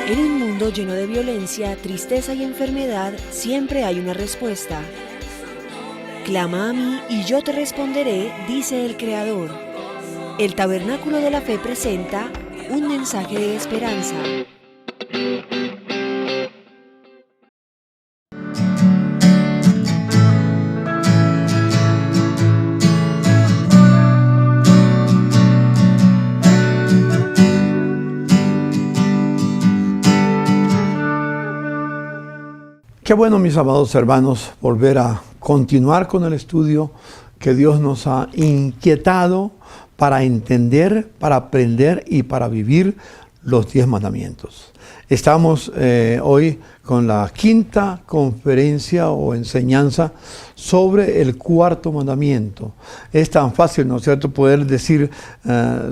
En un mundo lleno de violencia, tristeza y enfermedad, siempre hay una respuesta. Clama a mí y yo te responderé, dice el Creador. El Tabernáculo de la Fe presenta un mensaje de esperanza. Qué bueno, mis amados hermanos, volver a continuar con el estudio que Dios nos ha inquietado para entender, para aprender y para vivir los 10 mandamientos. Estamos hoy con la quinta conferencia o enseñanza sobre el cuarto mandamiento. Es tan fácil, ¿no es cierto?, poder decir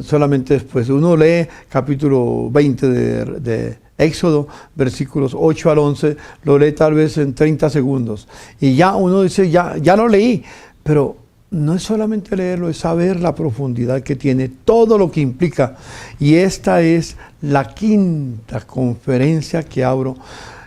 solamente después. Uno lee capítulo 20 de Éxodo, versículos 8 al 11, lo lee tal vez en 30 segundos. Y ya uno dice, ya lo leí, pero no es solamente leerlo, es saber la profundidad que tiene, todo lo que implica. Y esta es la quinta conferencia que abro.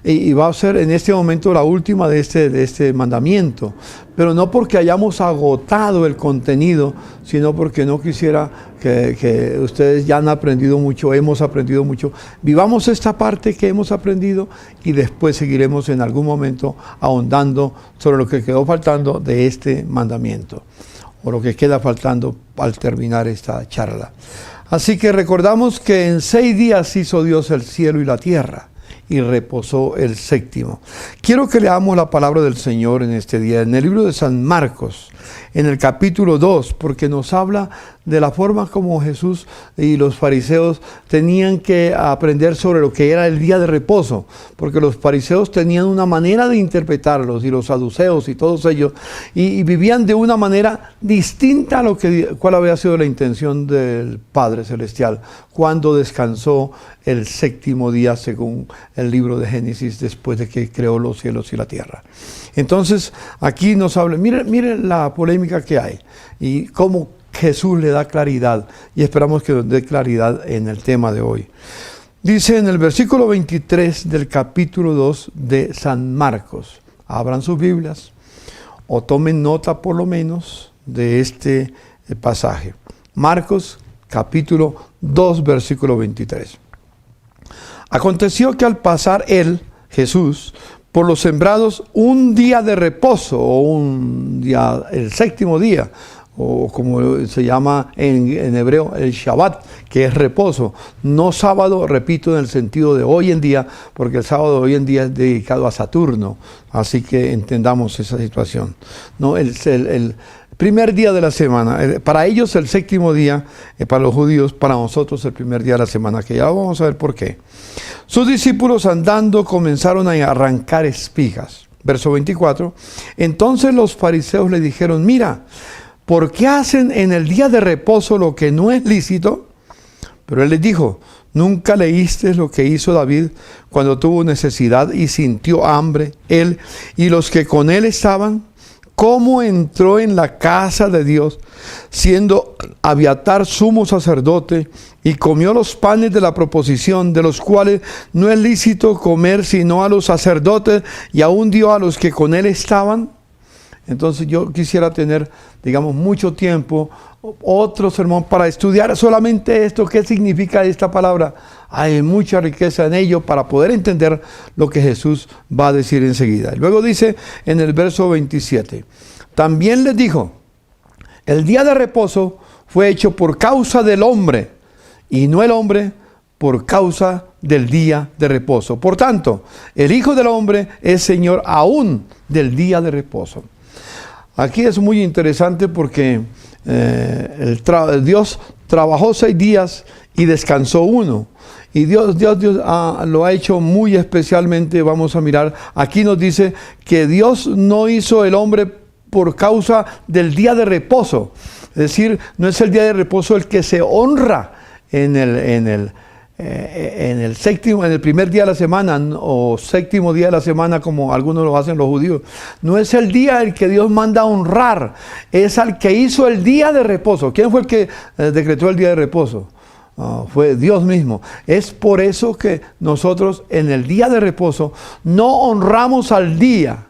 Y va a ser en este momento la última de este mandamiento. Pero no porque hayamos agotado el contenido, sino porque no quisiera que ustedes ya han aprendido mucho, hemos aprendido mucho. Vivamos esta parte que hemos aprendido y después seguiremos en algún momento ahondando sobre lo que quedó faltando de este mandamiento, o lo que queda faltando al terminar esta charla. Así que recordamos que en 6 días hizo Dios el cielo y la tierra, y reposó el séptimo. Quiero que leamos la palabra del Señor en este día, en el libro de San Marcos, en el capítulo 2, porque nos habla de la forma como Jesús y los fariseos tenían que aprender sobre lo que era el día de reposo, porque los fariseos tenían una manera de interpretarlos, y los saduceos y todos ellos, y vivían de una manera distinta a lo cual había sido la intención del Padre Celestial, cuando descansó el séptimo día, según el libro de Génesis, después de que creó los cielos y la tierra. Entonces, aquí nos habla, miren la polémica que hay, y cómo Jesús le da claridad, y esperamos que nos dé claridad en el tema de hoy. Dice en el versículo 23 del capítulo 2 de San Marcos, abran sus Biblias, o tomen nota por lo menos de este pasaje. Marcos capítulo 2, versículo 23. Aconteció que al pasar él, Jesús, por los sembrados un día de reposo, o un día, el séptimo día, o como se llama en hebreo, el Shabbat, que es reposo. No sábado, repito, en el sentido de hoy en día, porque el sábado de hoy en día es dedicado a Saturno. Así que entendamos esa situación. No, el primer día de la semana, para ellos el séptimo día, para los judíos, para nosotros el primer día de la semana, que ya vamos a ver por qué. Sus discípulos andando comenzaron a arrancar espigas. Verso 24. Entonces los fariseos le dijeron, mira, ¿por qué hacen en el día de reposo lo que no es lícito? Pero él les dijo, ¿nunca leíste lo que hizo David cuando tuvo necesidad y sintió hambre, él y los que con él estaban? ¿Cómo entró en la casa de Dios, siendo Abiatar sumo sacerdote, y comió los panes de la proposición, de los cuales no es lícito comer sino a los sacerdotes, y aún dio a los que con él estaban? Entonces yo quisiera tener, digamos, mucho tiempo, otro sermón para estudiar solamente esto, qué significa esta palabra. Hay mucha riqueza en ello para poder entender lo que Jesús va a decir enseguida. Luego dice en el verso 27, también les dijo, el día de reposo fue hecho por causa del hombre, y no el hombre por causa del día de reposo. Por tanto, el Hijo del Hombre es Señor aún del día de reposo. Aquí es muy interesante porque Dios trabajó 6 días y descansó 1. Y Dios lo ha hecho muy especialmente. Vamos a mirar, aquí nos dice que Dios no hizo el hombre por causa del día de reposo. Es decir, no es el día de reposo el que se honra en el séptimo, en el primer día de la semana, o séptimo día de la semana, como algunos lo hacen los judíos. No es el día el que Dios manda a honrar, es al que hizo el día de reposo. ¿Quién fue el que decretó el día de reposo? fue Dios mismo. Es por eso que nosotros en el día de reposo no honramos al día,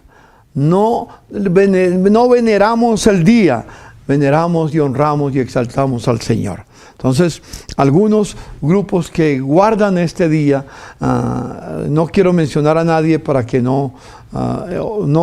no veneramos el día, veneramos y honramos y exaltamos al Señor. Entonces, algunos grupos que guardan este día, no quiero mencionar a nadie para que no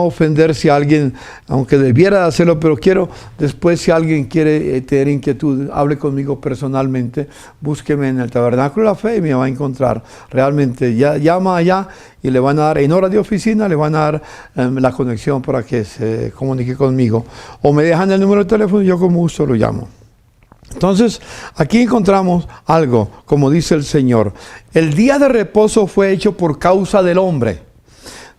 ofender si alguien, aunque debiera de hacerlo, pero quiero después, si alguien quiere tener inquietud, hable conmigo personalmente, búsqueme en el Tabernáculo de la Fe y me va a encontrar. Realmente, llama allá y le van a dar, en hora de oficina, le van a dar la conexión para que se comunique conmigo. O me dejan el número de teléfono y yo con gusto lo llamo. Entonces, aquí encontramos algo, como dice el Señor. El día de reposo fue hecho por causa del hombre.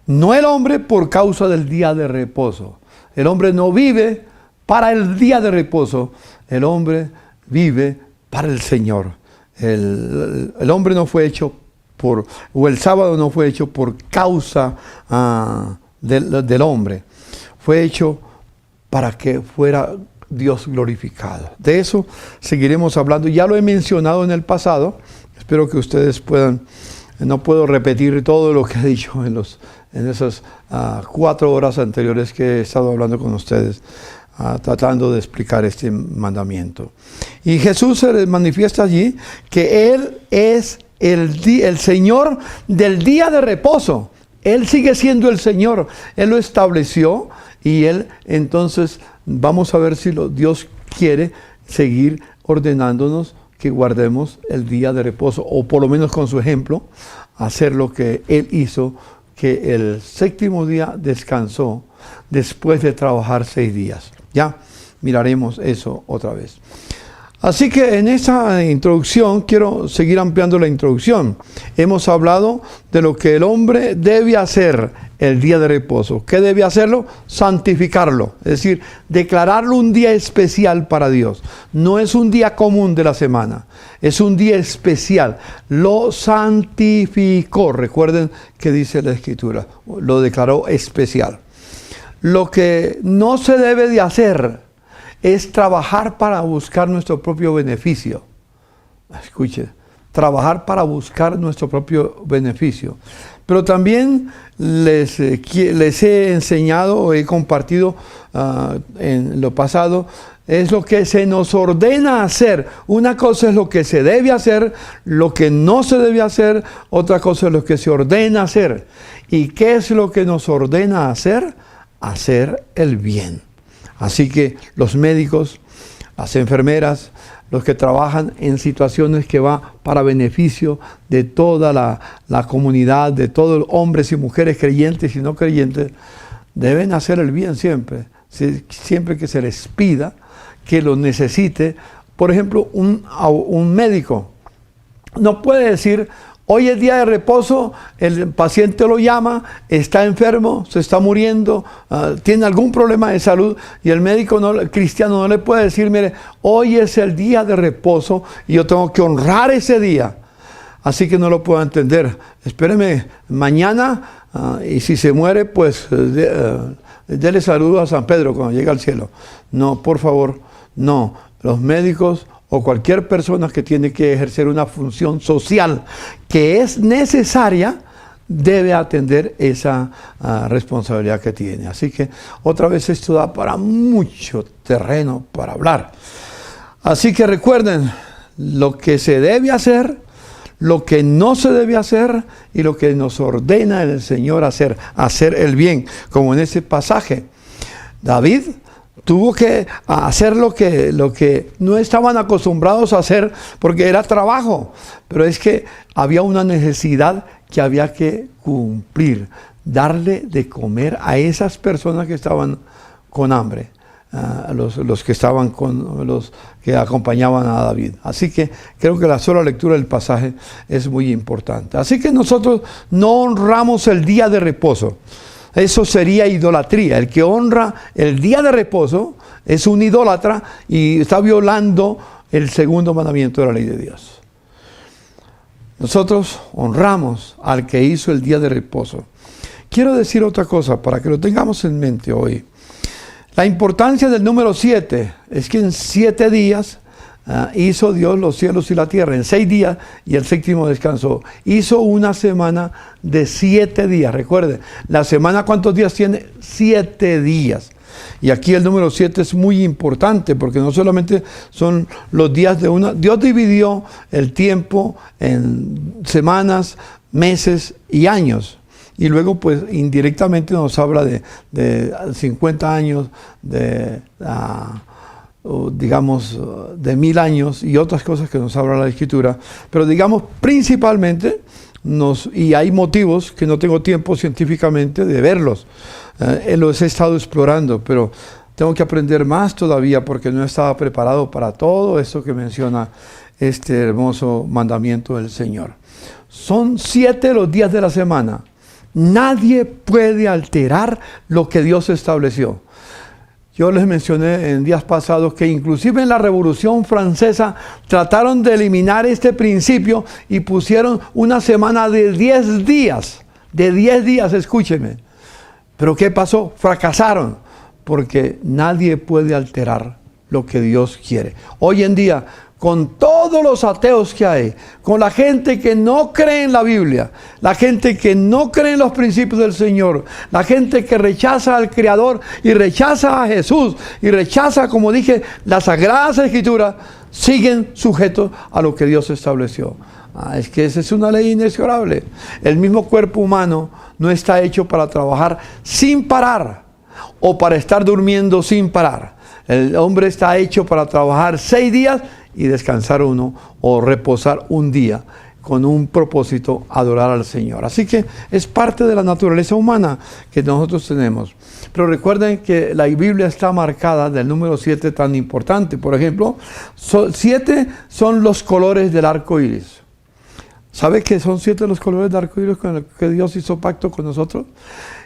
No el hombre por causa del día de reposo. El hombre no vive para el día de reposo. El hombre vive para el Señor. El hombre no fue hecho o el sábado no fue hecho por causa del hombre. Fue hecho para que fuera Dios glorificado. De eso seguiremos hablando. Ya lo he mencionado en el pasado. Espero que ustedes puedan. No puedo repetir todo lo que he dicho en esas 4 horas anteriores que he estado hablando con ustedes, tratando de explicar este mandamiento. Y Jesús se les manifiesta allí que Él es el Señor del día de reposo. Él sigue siendo el Señor. Él lo estableció y Él entonces vamos a ver si Dios quiere seguir ordenándonos que guardemos el día de reposo, o por lo menos con su ejemplo, hacer lo que Él hizo, que el 7º día descansó después de trabajar 6 días. Ya miraremos eso otra vez. Así que en esa introducción, quiero seguir ampliando la introducción. Hemos hablado de lo que el hombre debe hacer el día de reposo. ¿Qué debe hacerlo? Santificarlo. Es decir, declararlo un día especial para Dios. No es un día común de la semana. Es un día especial. Lo santificó. Recuerden que dice la Escritura. Lo declaró especial. Lo que no se debe de hacer es trabajar para buscar nuestro propio beneficio. Escuche, trabajar para buscar nuestro propio beneficio. Pero también les he enseñado o he compartido en lo pasado, es lo que se nos ordena hacer. Una cosa es lo que se debe hacer, lo que no se debe hacer, otra cosa es lo que se ordena hacer. ¿Y qué es lo que nos ordena hacer? Hacer el bien. Así que los médicos, las enfermeras, los que trabajan en situaciones que va para beneficio de toda la comunidad, de todos los hombres y mujeres creyentes y no creyentes, deben hacer el bien siempre. Siempre que se les pida, que lo necesite. Por ejemplo, un médico no puede decir: hoy es día de reposo, el paciente lo llama, está enfermo, se está muriendo, tiene algún problema de salud, y el médico cristiano no le puede decir: mire, hoy es el día de reposo y yo tengo que honrar ese día. Así que no lo puedo entender. Espéreme mañana y si se muere, pues dele saludos a San Pedro cuando llegue al cielo. No, por favor, no. Los médicos o cualquier persona que tiene que ejercer una función social que es necesaria, debe atender esa responsabilidad que tiene. Así que otra vez esto da para mucho terreno para hablar. Así que recuerden lo que se debe hacer, lo que no se debe hacer y lo que nos ordena el Señor hacer el bien, como en ese pasaje. David tuvo que hacer lo que no estaban acostumbrados a hacer porque era trabajo, pero es que había una necesidad que había que cumplir, darle de comer a esas personas que estaban con hambre, los que estaban los que acompañaban a David. Así que creo que la sola lectura del pasaje es muy importante. Así que nosotros no honramos el día de reposo. Eso sería idolatría. El que honra el día de reposo es un idólatra y está violando el 2º mandamiento de la ley de Dios. Nosotros honramos al que hizo el día de reposo. Quiero decir otra cosa para que lo tengamos en mente hoy. La importancia del número 7 es que en 7 días hizo Dios los cielos y la tierra en 6 días y el séptimo descansó. Hizo una semana de 7 días. Recuerden, la semana ¿cuántos días tiene? 7 días. Y aquí el número 7 es muy importante porque no solamente son los días de una. Dios dividió el tiempo en semanas, meses y años. Y luego pues indirectamente nos habla de 50 años, digamos, de 1000 años y otras cosas que nos habla la Escritura. Pero digamos, principalmente, y hay motivos que no tengo tiempo científicamente de verlos. Los he estado explorando, pero tengo que aprender más todavía porque no estaba preparado para todo esto que menciona este hermoso mandamiento del Señor. Son 7 los días de la semana. Nadie puede alterar lo que Dios estableció. Yo les mencioné en días pasados que inclusive en la Revolución Francesa trataron de eliminar este principio y pusieron una semana de 10 días. De 10 días, escúchenme. Pero ¿qué pasó? Fracasaron, porque nadie puede alterar lo que Dios quiere. Hoy en día, con todos los ateos que hay, con la gente que no cree en la Biblia, la gente que no cree en los principios del Señor, la gente que rechaza al Creador y rechaza a Jesús y rechaza, como dije, las Sagradas Escrituras, siguen sujetos a lo que Dios estableció. Es que esa es una ley inexorable. El mismo cuerpo humano no está hecho para trabajar sin parar o para estar durmiendo sin parar. El hombre está hecho para trabajar 6 días y descansar uno o reposar un día con un propósito, adorar al Señor. Así que es parte de la naturaleza humana que nosotros tenemos. Pero recuerden que la Biblia está marcada del número 7 tan importante. Por ejemplo, 7 son los colores del arco iris. ¿Sabe que son 7 los colores del arco iris con los que Dios hizo pacto con nosotros?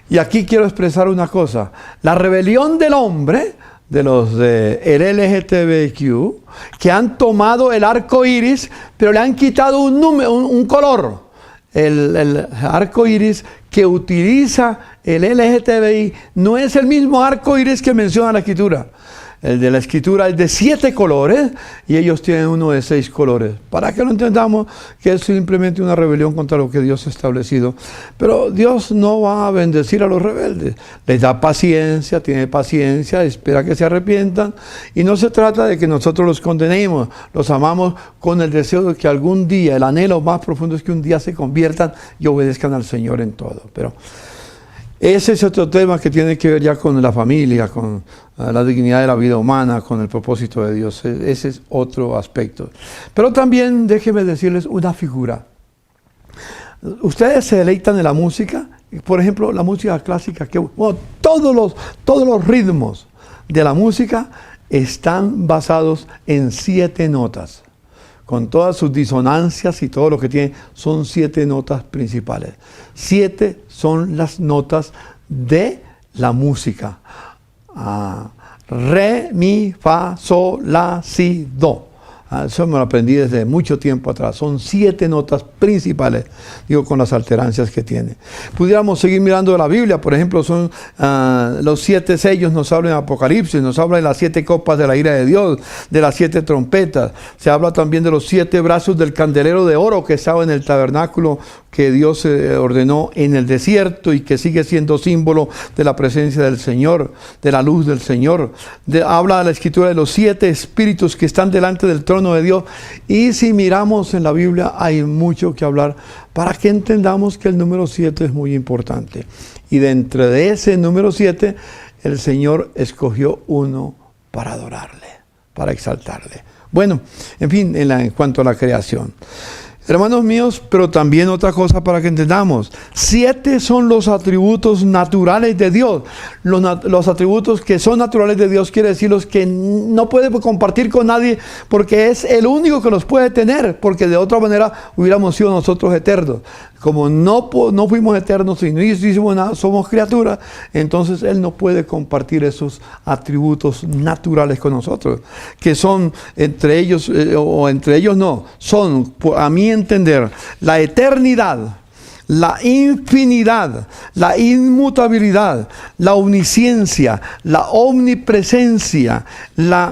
Y aquí quiero expresar una cosa. La rebelión del hombre, de los el LGTBQ, que han tomado el arco iris, pero le han quitado un color. El arco iris que utiliza el LGTBI no es el mismo arco iris que menciona la Escritura. El de la Escritura es de 7 colores y ellos tienen uno de 6 colores. Para que lo entendamos que es simplemente una rebelión contra lo que Dios ha establecido. Pero Dios no va a bendecir a los rebeldes. Les da paciencia, tiene paciencia, espera que se arrepientan. Y no se trata de que nosotros los condenemos. Los amamos con el deseo de que algún día, el anhelo más profundo es que un día se conviertan y obedezcan al Señor en todo. Pero ese es otro tema que tiene que ver ya con la familia, con la dignidad de la vida humana, con el propósito de Dios. Ese es otro aspecto. Pero también déjenme decirles una figura. Ustedes se deleitan en la música, por ejemplo, la música clásica, todos los ritmos de la música están basados en 7 notas. Con todas sus disonancias y todo lo que tiene, son 7 notas principales. 7 son las notas de la música. Re, mi, fa, sol, la, si, do. Eso me lo aprendí desde mucho tiempo atrás. Son 7 notas principales, digo, con las alterancias que tiene. Pudiéramos seguir mirando la Biblia, por ejemplo, son los 7 sellos, nos habla en Apocalipsis, nos habla de las 7 copas de la ira de Dios, de las 7 trompetas. Se habla también de los 7 brazos del candelero de oro que estaba en el tabernáculo que Dios ordenó en el desierto y que sigue siendo símbolo de la presencia del Señor, de la luz del Señor. Habla la Escritura de los 7 espíritus que están delante del trono de Dios. Y si miramos en la Biblia hay mucho que hablar para que entendamos que el número 7 es muy importante. Y dentro de ese número 7 el Señor escogió uno para adorarle, para exaltarle. Bueno, en fin, en cuanto a la creación. Hermanos míos, pero también otra cosa para que entendamos. 7 son los atributos naturales de Dios. Los atributos que son naturales de Dios quiere decir los que no puede compartir con nadie porque es el único que los puede tener, porque de otra manera hubiéramos sido nosotros eternos. Como no fuimos eternos y no hicimos nada, somos criaturas, entonces Él no puede compartir esos atributos naturales con nosotros, que son entre ellos, son, a mi entender, la eternidad, la infinidad, la inmutabilidad, la omnisciencia, la omnipresencia, la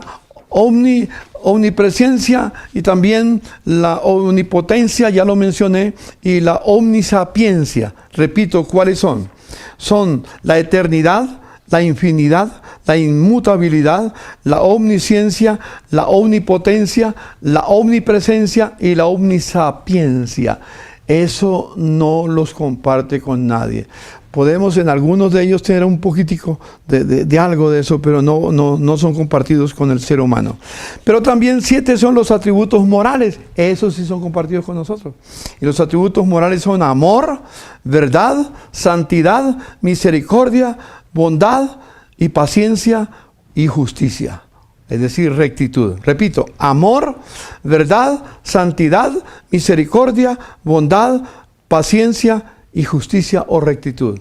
omnipresencia y también la omnipotencia, ya lo mencioné, y la omnisapiencia. Repito, ¿cuáles son? Son la eternidad, la infinidad, la inmutabilidad, la omnisciencia, la omnipotencia, la omnipresencia y la omnisapiencia. Eso no los comparte con nadie. Podemos en algunos de ellos tener un poquitico de algo de eso, pero no son compartidos con el ser humano. Pero también 7 son los atributos morales. Esos sí son compartidos con nosotros. Y los atributos morales son amor, verdad, santidad, misericordia, bondad y paciencia y justicia. Es decir, rectitud. Repito, amor, verdad, santidad, misericordia, bondad, paciencia y justicia o rectitud.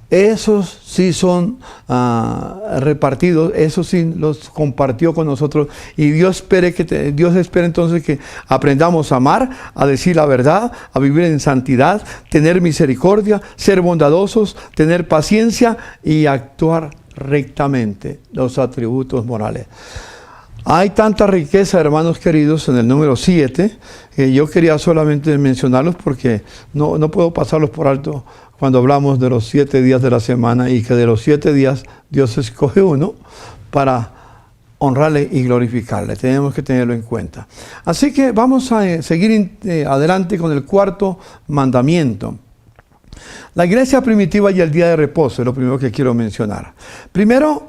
Esos sí son repartidos, esos sí los compartió con nosotros. Y Dios espera entonces que aprendamos a amar, a decir la verdad, a vivir en santidad, tener misericordia, ser bondadosos, tener paciencia y actuar rectamente, los atributos morales. Hay tanta riqueza, hermanos queridos, en el número 7, que yo quería solamente mencionarlos porque no puedo pasarlos por alto cuando hablamos de los 7 días de la semana y que de los 7 días Dios escoge uno para honrarle y glorificarle. Tenemos que tenerlo en cuenta. Así que vamos a seguir adelante con el 4º mandamiento. La iglesia primitiva y el día de reposo es lo primero que quiero mencionar. Primero,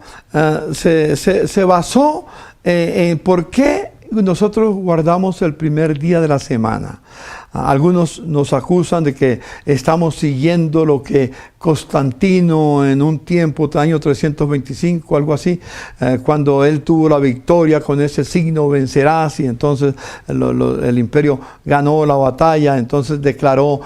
se basó en por qué nosotros guardamos el primer día de la semana. Algunos nos acusan de que estamos siguiendo lo que Constantino en un tiempo, año 325, algo así, cuando él tuvo la victoria con ese signo vencerás, y entonces el imperio ganó la batalla, entonces declaró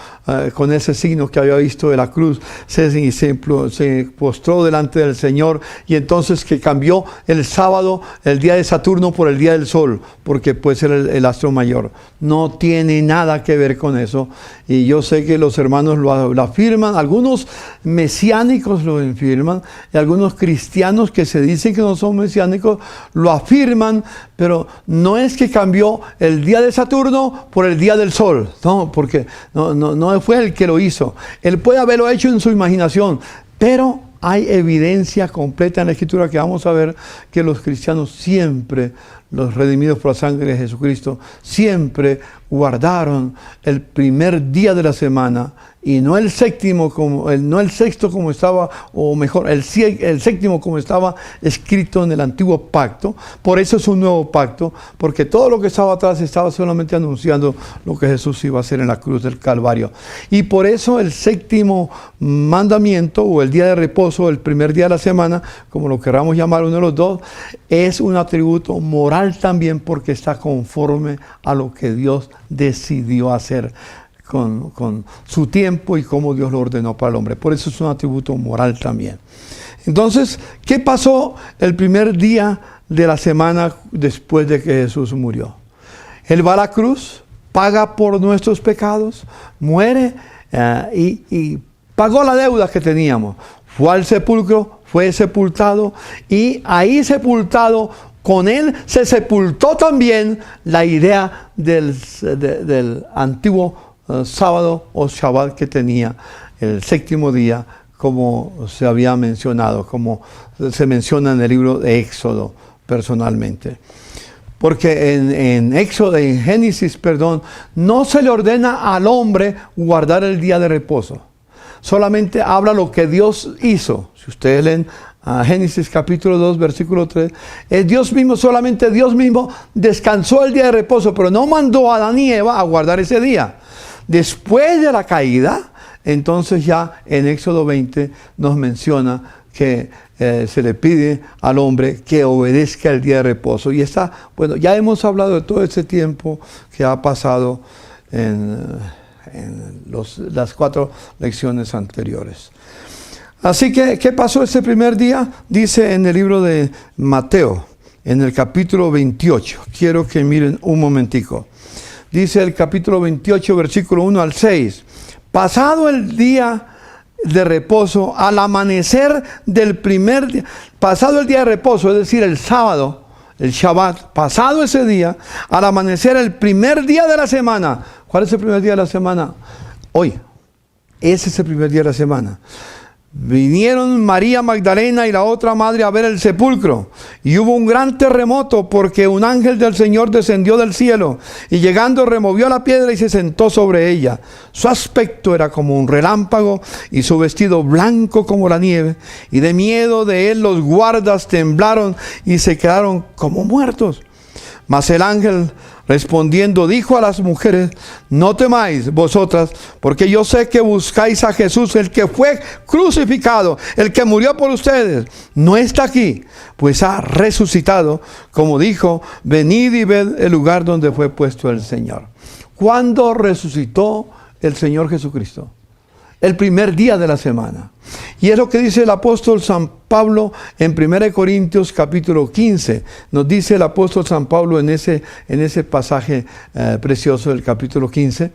con ese signo que había visto de la cruz, se postró delante del Señor, y entonces que cambió el sábado, el día de Saturno, por el día del sol, porque pues era el astro mayor. No tiene nada que ver con eso, y yo sé que los hermanos lo afirman, algunos mesiánicos lo afirman, y algunos cristianos que se dicen que no son mesiánicos lo afirman, pero no es que cambió el día de Saturno por el día del sol, no, porque no fue él que lo hizo. Él puede haberlo hecho en su imaginación, pero hay evidencia completa en la Escritura que vamos a ver que los cristianos siempre, los redimidos por la sangre de Jesucristo, siempre guardaron el primer día de la semana y no el séptimo, no el sexto como estaba, o mejor, el séptimo como estaba escrito en el antiguo pacto. Por eso es un nuevo pacto, porque todo lo que estaba atrás estaba solamente anunciando lo que Jesús iba a hacer en la cruz del Calvario. Y por eso el séptimo mandamiento, o el día de reposo, el primer día de la semana, como lo queramos llamar uno de los dos, es un atributo moral también, porque está conforme a lo que Dios decidió hacer con su tiempo y cómo Dios lo ordenó para el hombre. Por eso es un atributo moral también. Entonces, ¿qué pasó el primer día de la semana después de que Jesús murió? Él va a la cruz, paga por nuestros pecados, muere y pagó la deuda que teníamos. Fue al sepulcro, fue sepultado, y ahí sepultado, con él se sepultó también la idea del antiguo sábado o Shabbat que tenía el séptimo día, como se había mencionado, como se menciona en el libro de Éxodo personalmente. Porque en Génesis, no se le ordena al hombre guardar el día de reposo. Solamente habla lo que Dios hizo. Si ustedes leen Génesis capítulo 2, versículo 3, solamente Dios mismo descansó el día de reposo, pero no mandó a Adán y Eva a guardar ese día. Después de la caída, entonces ya en Éxodo 20 nos menciona que se le pide al hombre que obedezca el día de reposo. Y ya hemos hablado de todo ese tiempo que ha pasado en las 4 lecciones anteriores. Así que, ¿qué pasó ese primer día? Dice en el libro de Mateo, en el capítulo 28. Quiero que miren un momentico. Dice el capítulo 28, versículo 1 al 6. Pasado el día de reposo, al amanecer del primer día, pasado el día de reposo, es decir, el sábado, el Shabbat, pasado ese día, al amanecer el primer día de la semana. ¿Cuál es el primer día de la semana? Hoy. Ese es el primer día de la semana. Vinieron María Magdalena y la otra madre a ver el sepulcro, y hubo un gran terremoto, porque un ángel del Señor descendió del cielo y llegando removió la piedra y se sentó sobre ella. Su aspecto era como un relámpago y su vestido blanco como la nieve, y de miedo de él los guardas temblaron y se quedaron como muertos. Mas el ángel respondiendo dijo a las mujeres: no temáis vosotras, porque yo sé que buscáis a Jesús, el que fue crucificado, el que murió por ustedes. No está aquí, pues ha resucitado, como dijo. Venid y ved el lugar donde fue puesto el Señor. ¿Cuándo resucitó el Señor Jesucristo? El primer día de la semana. Y es lo que dice el apóstol San Pablo en 1 Corintios capítulo 15. Nos dice el apóstol San Pablo en ese pasaje precioso del capítulo 15.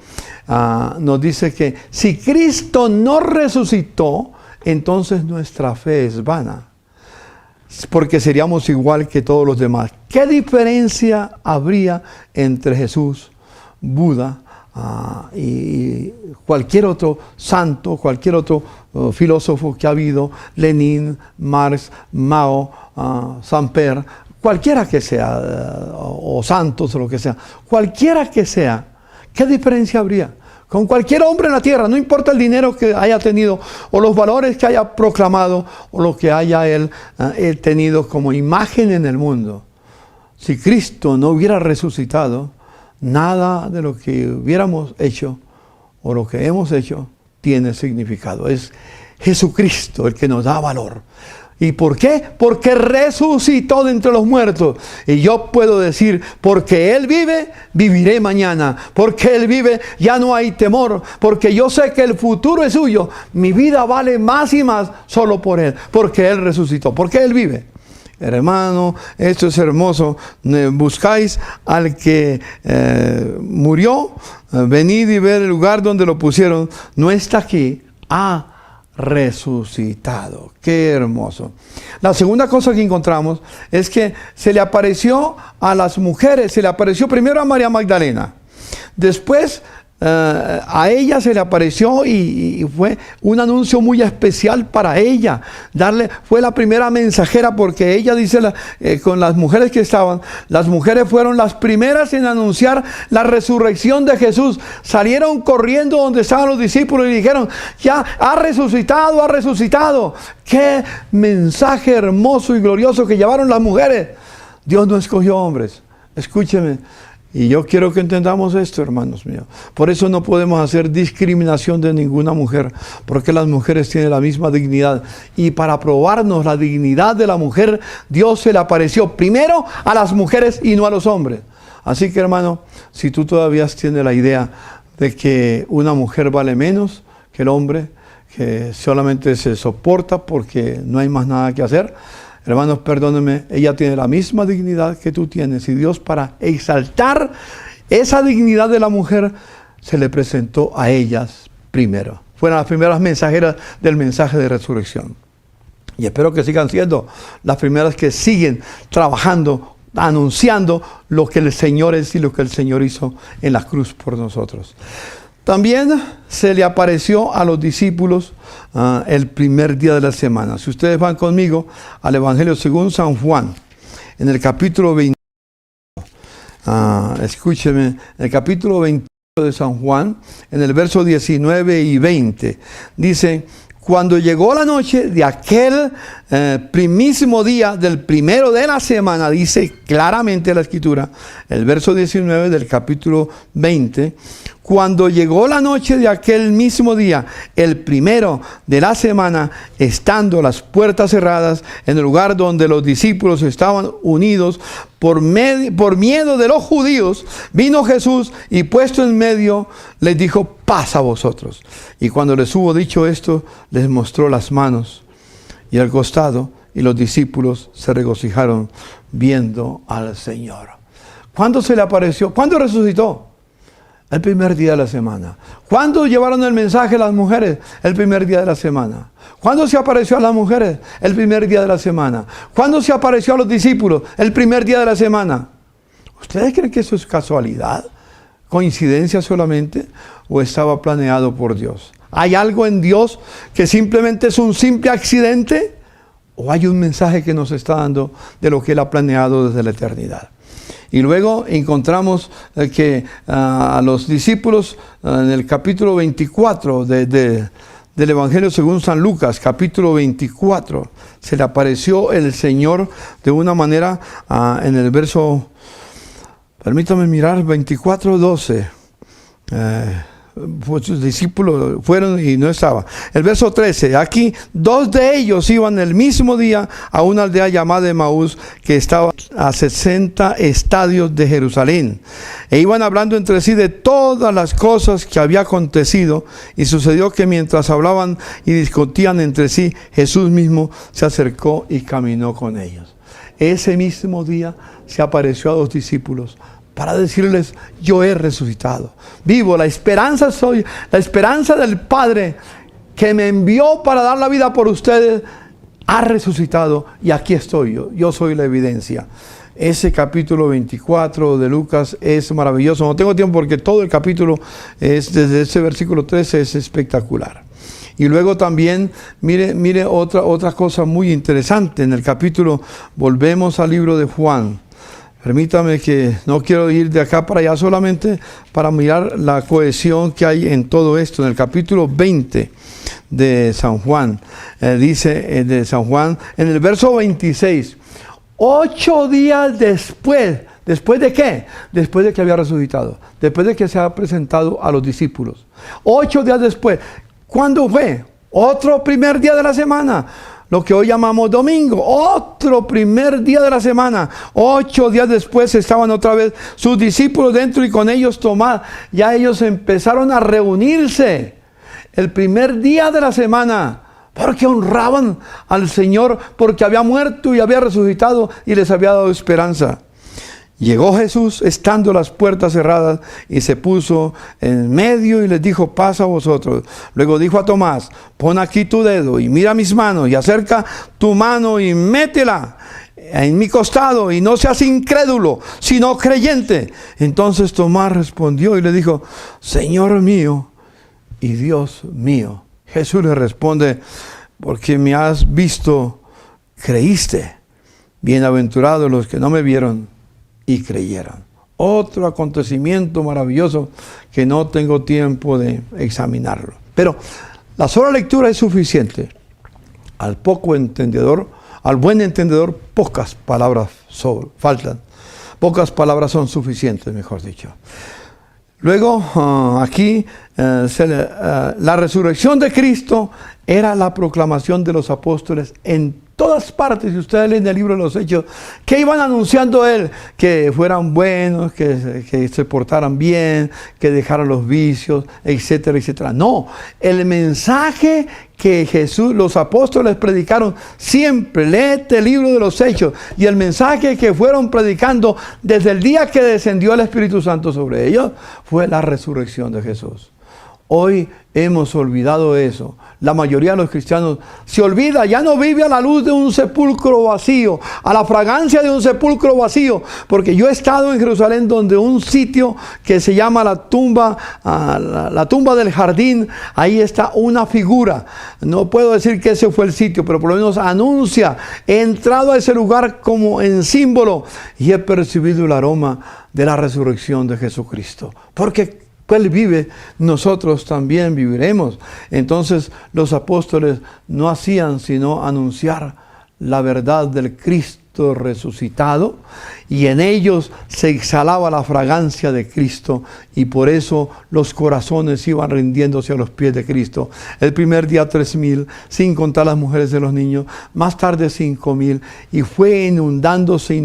Nos dice que si Cristo no resucitó, entonces nuestra fe es vana, porque seríamos igual que todos los demás. ¿Qué diferencia habría entre Jesús, Buda, y cualquier otro santo, cualquier otro filósofo que ha habido, Lenin, Marx, Mao, Samper, cualquiera que sea, o santos o lo que sea, cualquiera que sea? ¿Qué diferencia habría con cualquier hombre en la tierra? No importa el dinero que haya tenido, o los valores que haya proclamado, o lo que haya él tenido como imagen en el mundo. Si Cristo no hubiera resucitado, nada de lo que hubiéramos hecho o lo que hemos hecho tiene significado. Es Jesucristo el que nos da valor. ¿Y por qué? Porque resucitó de entre los muertos. Y yo puedo decir: porque Él vive, viviré mañana. Porque Él vive, ya no hay temor. Porque yo sé que el futuro es suyo. Mi vida vale más y más solo por Él. Porque Él resucitó. Porque Él vive. Hermano, esto es hermoso. Buscáis al que murió. Venid y ver el lugar donde lo pusieron. No está aquí. Ha resucitado. Qué hermoso. La segunda cosa que encontramos es que se le apareció a las mujeres. Se le apareció primero a María Magdalena. Después a ella se le apareció y fue un anuncio muy especial para ella. Fue la primera mensajera, porque ella dice con las mujeres que estaban, las mujeres fueron las primeras en anunciar la resurrección de Jesús. Salieron corriendo donde estaban los discípulos y dijeron: ya ha resucitado, ha resucitado. Qué mensaje hermoso y glorioso que llevaron las mujeres. Dios no escogió hombres. Escúcheme. Y yo quiero que entendamos esto, hermanos míos. Por eso no podemos hacer discriminación de ninguna mujer, porque las mujeres tienen la misma dignidad. Y para probarnos la dignidad de la mujer, Dios se le apareció primero a las mujeres y no a los hombres. Así que, hermano, si tú todavía tienes la idea de que una mujer vale menos que el hombre, que solamente se soporta porque no hay más nada que hacer, hermanos, perdónenme, ella tiene la misma dignidad que tú tienes. Y Dios, para exaltar esa dignidad de la mujer, se le presentó a ellas primero. Fueron las primeras mensajeras del mensaje de resurrección. Y espero que sigan siendo las primeras que siguen trabajando, anunciando lo que el Señor es y lo que el Señor hizo en la cruz por nosotros. También se le apareció a los discípulos el primer día de la semana. Si ustedes van conmigo al Evangelio según San Juan, en el capítulo 20, escúcheme, en el capítulo 21 de San Juan, en el verso 19 y 20, dice: cuando llegó la noche de aquel primísimo día del primero de la semana, dice claramente la Escritura, el verso 19 del capítulo 20, cuando llegó la noche de aquel mismo día, el primero de la semana, estando las puertas cerradas en el lugar donde los discípulos estaban unidos por miedo de los judíos, vino Jesús y puesto en medio les dijo: paz a vosotros. Y cuando les hubo dicho esto, les mostró las manos y el costado, y los discípulos se regocijaron viendo al Señor. ¿Cuándo se le apareció? ¿Cuándo resucitó? El primer día de la semana. ¿Cuándo llevaron el mensaje a las mujeres? El primer día de la semana. ¿Cuándo se apareció a las mujeres? El primer día de la semana. ¿Cuándo se apareció a los discípulos? El primer día de la semana. ¿Ustedes creen que eso es casualidad? ¿Coincidencia solamente? ¿O estaba planeado por Dios? ¿Hay algo en Dios que simplemente es un simple accidente? ¿O hay un mensaje que nos está dando de lo que Él ha planeado desde la eternidad? Y luego encontramos que a los discípulos en el capítulo 24 del Evangelio según San Lucas, capítulo 24, se le apareció el Señor de una manera en el verso, permítame mirar, 24:12. Sus discípulos fueron y no estaba. El verso 13, aquí 2 de ellos iban el mismo día a una aldea llamada Emaús, que estaba a 60 estadios de Jerusalén, e iban hablando entre sí de todas las cosas que había acontecido. Y sucedió que mientras hablaban y discutían entre sí, Jesús mismo se acercó y caminó con ellos. Ese mismo día se apareció a 2 discípulos para decirles: yo he resucitado, vivo, la esperanza soy, la esperanza del Padre que me envió para dar la vida por ustedes, ha resucitado y aquí estoy yo soy la evidencia. Ese capítulo 24 de Lucas es maravilloso. No tengo tiempo porque todo el capítulo es, desde ese versículo 13, es espectacular. Y luego también, mire otra cosa muy interesante. En el capítulo, volvemos al libro de Juan. Permítame, que no quiero ir de acá para allá solamente para mirar la cohesión que hay en todo esto. En el capítulo 20 de San Juan, dice de San Juan, en el verso 26, 8 días después, ¿después de qué? Después de que había resucitado, después de que se ha presentado a los discípulos. 8 días después, ¿cuándo fue? Otro primer día de la semana. Lo que hoy llamamos domingo, otro primer día de la semana. 8 días después estaban otra vez sus discípulos dentro y con ellos Tomás. Ya ellos empezaron a reunirse el primer día de la semana, porque honraban al Señor, porque había muerto y había resucitado y les había dado esperanza. Llegó Jesús estando las puertas cerradas y se puso en medio y les dijo: pasa vosotros. Luego dijo a Tomás: pon aquí tu dedo y mira mis manos, y acerca tu mano y métela en mi costado, y no seas incrédulo, sino creyente. Entonces Tomás respondió y le dijo: Señor mío y Dios mío. Jesús le responde: porque me has visto, creíste. Bienaventurados los que no me vieron y creyeron. Otro acontecimiento maravilloso que no tengo tiempo de examinarlo. Pero la sola lectura es suficiente. Al poco entendedor, al buen entendedor, pocas palabras faltan. Pocas palabras son suficientes, mejor dicho. Luego, aquí, la resurrección de Cristo era la proclamación de los apóstoles en todas partes. Si ustedes leen el libro de los Hechos, que iban anunciando Él, que fueran buenos, que se portaran bien, que dejaran los vicios, etcétera, etcétera. No, el mensaje que Jesús, los apóstoles predicaron siempre, léete el libro de los Hechos, y el mensaje que fueron predicando desde el día que descendió el Espíritu Santo sobre ellos, fue la resurrección de Jesús. Hoy hemos olvidado eso. La mayoría de los cristianos se olvida, ya no vive a la luz de un sepulcro vacío, a la fragancia de un sepulcro vacío. Porque yo he estado en Jerusalén, donde un sitio que se llama la tumba del jardín, ahí está una figura. No puedo decir que ese fue el sitio, pero por lo menos anuncia: he entrado a ese lugar como en símbolo y he percibido el aroma de la resurrección de Jesucristo. Porque Él vive, nosotros también viviremos. Entonces los apóstoles no hacían sino anunciar la verdad del Cristo resucitado, y en ellos se exhalaba la fragancia de Cristo, y por eso los corazones iban rindiéndose a los pies de Cristo. El primer día 3,000, sin contar las mujeres de los niños, más tarde 5,000, y fue inundándose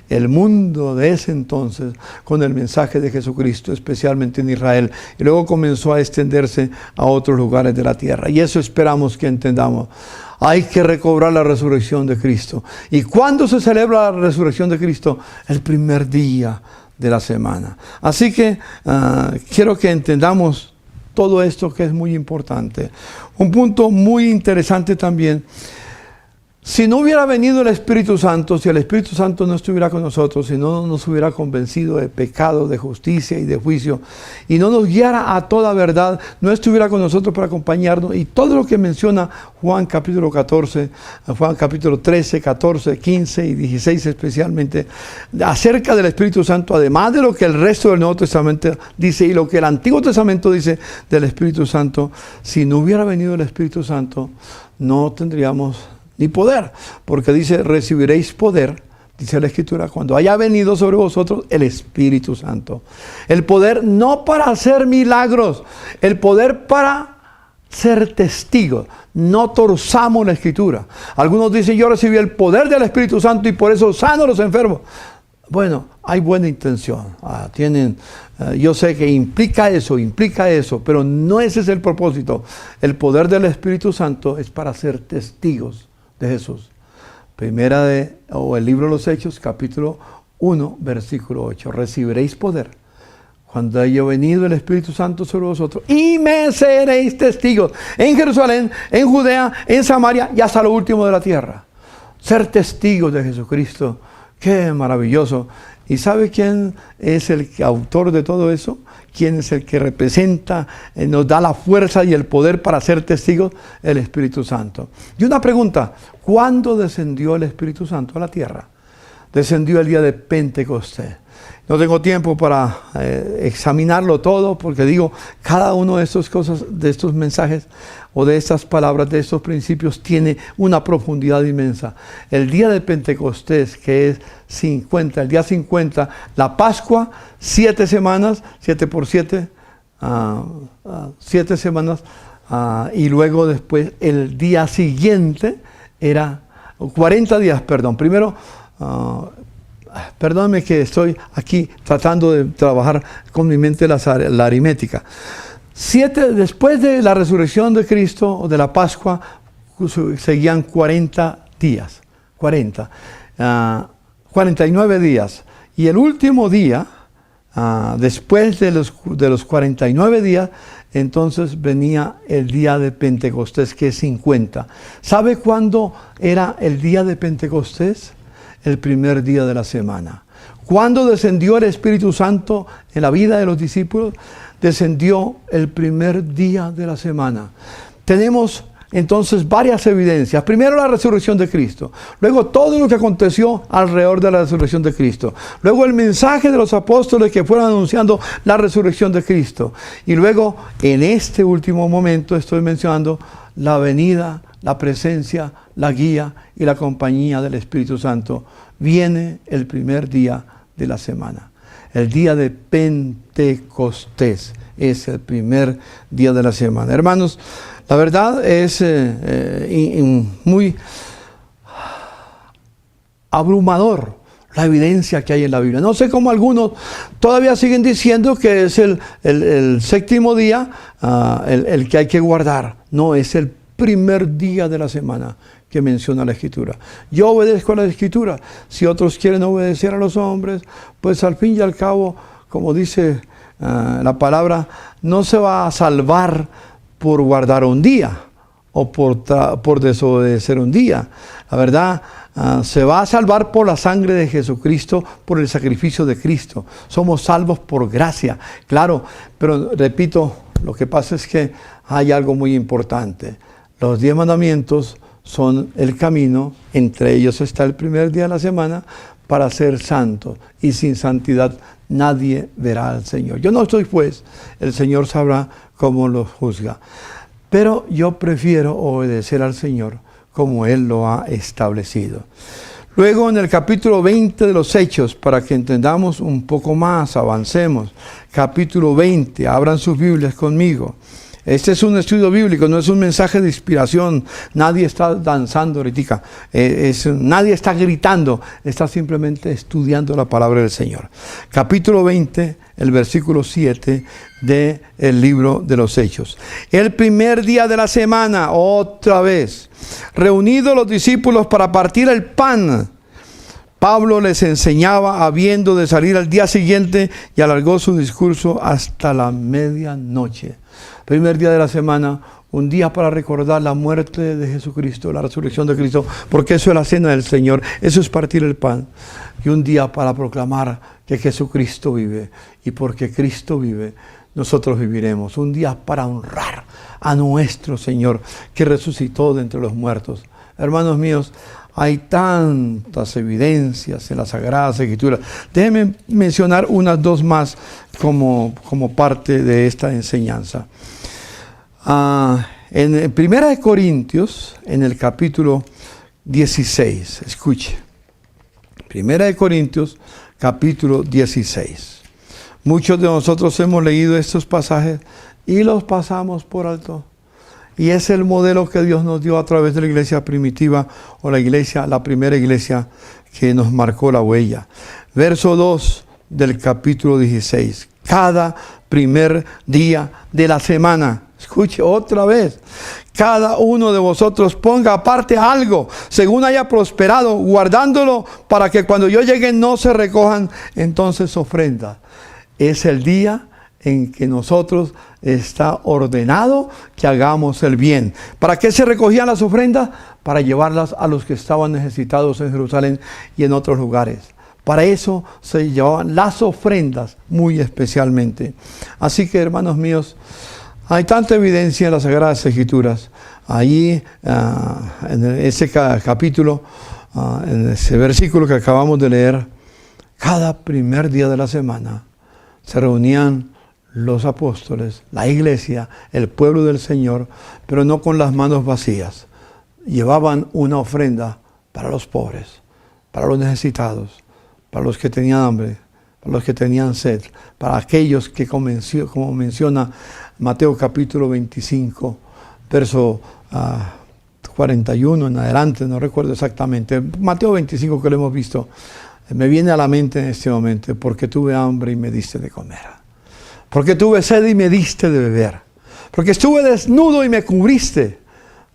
el mundo de ese entonces con el mensaje de Jesucristo, especialmente en Israel, y luego comenzó a extenderse a otros lugares de la tierra. Y eso esperamos que entendamos. Hay que recobrar la resurrección de Cristo. ¿Y cuándo se celebra la resurrección de Cristo? El primer día de la semana. Así que quiero que entendamos todo esto que es muy importante. Un punto muy interesante también. Si no hubiera venido el Espíritu Santo, si el Espíritu Santo no estuviera con nosotros, si no nos hubiera convencido de pecado, de justicia y de juicio, y no nos guiara a toda verdad, no estuviera con nosotros para acompañarnos, y todo lo que menciona Juan capítulo 14, Juan capítulo 13, 14, 15 y 16 especialmente, acerca del Espíritu Santo, además de lo que el resto del Nuevo Testamento dice y lo que el Antiguo Testamento dice del Espíritu Santo, si no hubiera venido el Espíritu Santo, no tendríamos ni poder, porque dice, recibiréis poder, dice la Escritura, cuando haya venido sobre vosotros el Espíritu Santo. El poder no para hacer milagros, el poder para ser testigos. No torzamos la Escritura. Algunos dicen, yo recibí el poder del Espíritu Santo y por eso sano a los enfermos. Bueno, hay buena intención. Yo sé que implica eso, pero no ese es el propósito. El poder del Espíritu Santo es para ser testigos de Jesús. El libro de los Hechos, capítulo 1, versículo 8. Recibiréis poder cuando haya venido el Espíritu Santo sobre vosotros y me seréis testigos en Jerusalén, en Judea, en Samaria y hasta lo último de la tierra. Ser testigos de Jesucristo. ¡Qué maravilloso! ¿Y sabe quién es el autor de todo eso? ¿Quién es el que representa, nos da la fuerza y el poder para ser testigos? El Espíritu Santo. Y una pregunta, ¿cuándo descendió el Espíritu Santo a la tierra? Descendió el día de Pentecostés. No tengo tiempo para examinarlo todo, porque digo, cada uno de estas cosas, de estos mensajes o de estas palabras, de estos principios, tiene una profundidad inmensa. El día de Pentecostés, que es 50, el día 50, la Pascua, 7 semanas, 7 por 7, 7 semanas, y luego después el día siguiente era 40 días, perdón. Primero, perdóname que estoy aquí tratando de trabajar con mi mente la aritmética. 7 después de la resurrección de Cristo o de la Pascua, seguían 40 días, 49 días. Y el último día, después de los 49 días, entonces venía el día de Pentecostés, que es 50. ¿Sabe cuándo era el día de Pentecostés? El primer día de la semana. ¿Cuándo descendió el Espíritu Santo en la vida de los discípulos? Descendió el primer día de la semana. Tenemos entonces varias evidencias. Primero, la resurrección de Cristo. Luego, todo lo que aconteció alrededor de la resurrección de Cristo. Luego, el mensaje de los apóstoles que fueron anunciando la resurrección de Cristo. Y luego, en este último momento, estoy mencionando la venida, la presencia, la guía y la compañía del Espíritu Santo. Viene el primer día de la semana. El día de Pentecostés es el primer día de la semana. Hermanos, la verdad es muy abrumador la evidencia que hay en la Biblia. No sé cómo algunos todavía siguen diciendo que es el séptimo día el que hay que guardar. No, es el primer día de la semana que menciona la Escritura. Yo obedezco a la Escritura. Si otros quieren obedecer a los hombres, pues al fin y al cabo, como dice la palabra, no se va a salvar por guardar un día o por desobedecer un día. La verdad, se va a salvar por la sangre de Jesucristo, por el sacrificio de Cristo. Somos salvos por gracia, claro, pero repito, lo que pasa es que hay algo muy importante. Los 10 mandamientos son el camino, entre ellos está el primer día de la semana, para ser santo, y sin santidad nadie verá al Señor. Yo no soy juez, el Señor sabrá cómo los juzga, pero yo prefiero obedecer al Señor como Él lo ha establecido. Luego, en el capítulo 20 de los Hechos, para que entendamos un poco más, avancemos. Capítulo 20, abran sus Biblias conmigo. Este es un estudio bíblico, no es un mensaje de inspiración. Nadie está danzando ahorita, nadie está gritando, está simplemente estudiando la palabra del Señor. Capítulo 20, el versículo 7 del libro de los Hechos. El primer día de la semana, otra vez, reunidos los discípulos para partir el pan, Pablo les enseñaba habiendo de salir al día siguiente y alargó su discurso hasta la medianoche. Primer día de la semana, un día para recordar la muerte de Jesucristo, la resurrección de Cristo, porque eso es la cena del Señor, eso es partir el pan. Y un día para proclamar que Jesucristo vive, y porque Cristo vive, nosotros viviremos. Un día para honrar a nuestro Señor que resucitó de entre los muertos. Hermanos míos, hay tantas evidencias en las Sagradas Escrituras. Déjenme mencionar unas dos más como parte de esta enseñanza. En 1 Corintios, en el capítulo 16, escuche. 1 Corintios, capítulo 16. Muchos de nosotros hemos leído estos pasajes y los pasamos por alto. Y es el modelo que Dios nos dio a través de la iglesia primitiva o la primera iglesia que nos marcó la huella. Verso 2 del capítulo 16. Cada primer día de la semana. Escuche otra vez. Cada uno de vosotros ponga aparte algo, según haya prosperado, guardándolo para que cuando yo llegue no se recojan entonces ofrendas. Es el día en que nosotros está ordenado que hagamos el bien. ¿Para qué se recogían las ofrendas? Para llevarlas a los que estaban necesitados en Jerusalén y en otros lugares. Para eso se llevaban las ofrendas muy especialmente. Así que, hermanos míos, hay tanta evidencia en las Sagradas Escrituras. Allí, en ese capítulo, en ese versículo que acabamos de leer, cada primer día de la semana se reunían los apóstoles, la iglesia, el pueblo del Señor, pero no con las manos vacías. Llevaban una ofrenda para los pobres, para los necesitados, para los que tenían hambre, para los que tenían sed, para aquellos que, como menciona Mateo capítulo 25, verso 41 en adelante, no recuerdo exactamente, Mateo 25 que lo hemos visto, me viene a la mente en este momento, porque tuve hambre y me diste de comer. Porque tuve sed y me diste de beber. Porque estuve desnudo y me cubriste.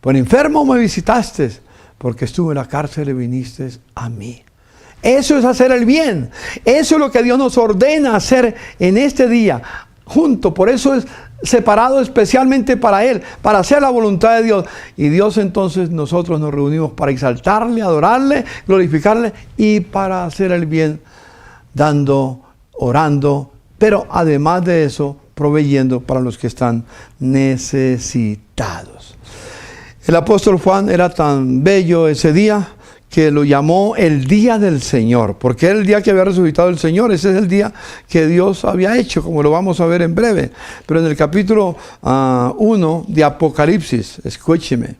Por enfermo me visitaste. Porque estuve en la cárcel y viniste a mí. Eso es hacer el bien. Eso es lo que Dios nos ordena hacer en este día. Junto, por eso es separado especialmente para Él, para hacer la voluntad de Dios. Y Dios entonces nosotros nos reunimos para exaltarle, adorarle, glorificarle y para hacer el bien, dando, orando, pero además de eso, proveyendo para los que están necesitados. El apóstol Juan era tan bello ese día que lo llamó el día del Señor, porque era el día que había resucitado el Señor. Ese es el día que Dios había hecho, como lo vamos a ver en breve. Pero en el capítulo 1 de Apocalipsis, escúcheme,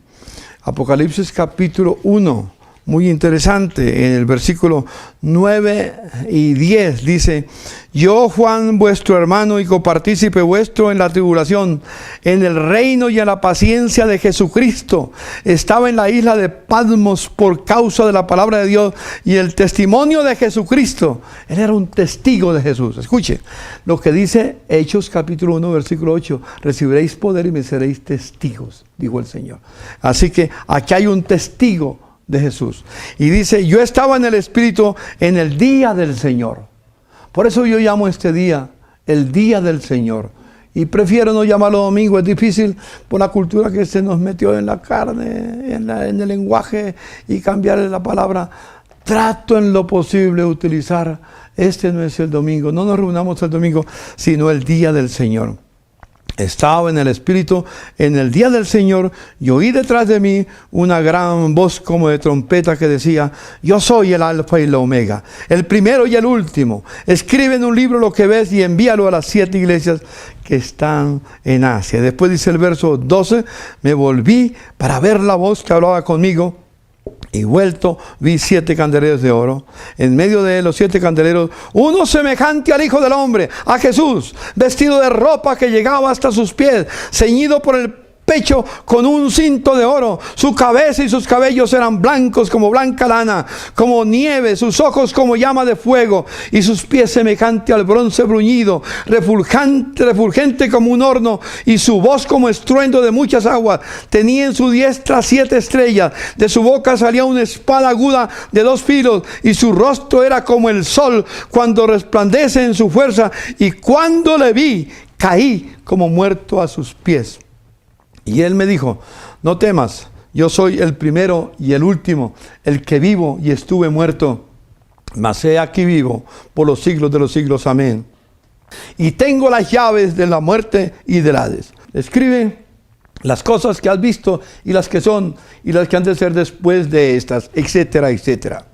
Apocalipsis capítulo 1, muy interesante, en el versículo 9 y 10 dice: yo, Juan, vuestro hermano y copartícipe vuestro en la tribulación, en el reino y en la paciencia de Jesucristo, estaba en la isla de Patmos por causa de la palabra de Dios y el testimonio de Jesucristo. Él era un testigo de Jesús. Escuche lo que dice Hechos capítulo 1 versículo 8: recibiréis poder y me seréis testigos, dijo el Señor. Así que aquí hay un testigo de Jesús. Y dice: yo estaba en el Espíritu en el día del Señor. Por eso yo llamo este día el día del Señor. Y prefiero no llamarlo domingo. Es difícil por la cultura que se nos metió en la carne, en el lenguaje, y cambiarle la palabra. Trato en lo posible de utilizar: este no es el domingo. No nos reunamos el domingo, sino el día del Señor. Estaba en el Espíritu en el día del Señor, y oí detrás de mí una gran voz como de trompeta que decía: yo soy el Alfa y la Omega, el primero y el último. Escribe en un libro lo que ves y envíalo a las 7 iglesias que están en Asia. Después dice el verso 12: me volví para ver la voz que hablaba conmigo, y vuelto vi 7 candeleros de oro. En medio de los 7 candeleros, uno semejante al Hijo del Hombre, a Jesús, vestido de ropa que llegaba hasta sus pies, ceñido por el pecho con un cinto de oro. Su cabeza y sus cabellos eran blancos como blanca lana, como nieve, sus ojos como llama de fuego, y sus pies semejante al bronce bruñido, refulgente como un horno, y su voz como estruendo de muchas aguas. Tenía en su diestra 7 estrellas, de su boca salía una espada aguda de 2 filos, y su rostro era como el sol cuando resplandece en su fuerza. Y cuando le vi, caí como muerto a sus pies. Y él me dijo: no temas, yo soy el primero y el último, el que vivo y estuve muerto, mas he aquí vivo por los siglos de los siglos. Amén. Y tengo las llaves de la muerte y del Hades. Escribe las cosas que has visto y las que son y las que han de ser después de estas, etcétera, etcétera.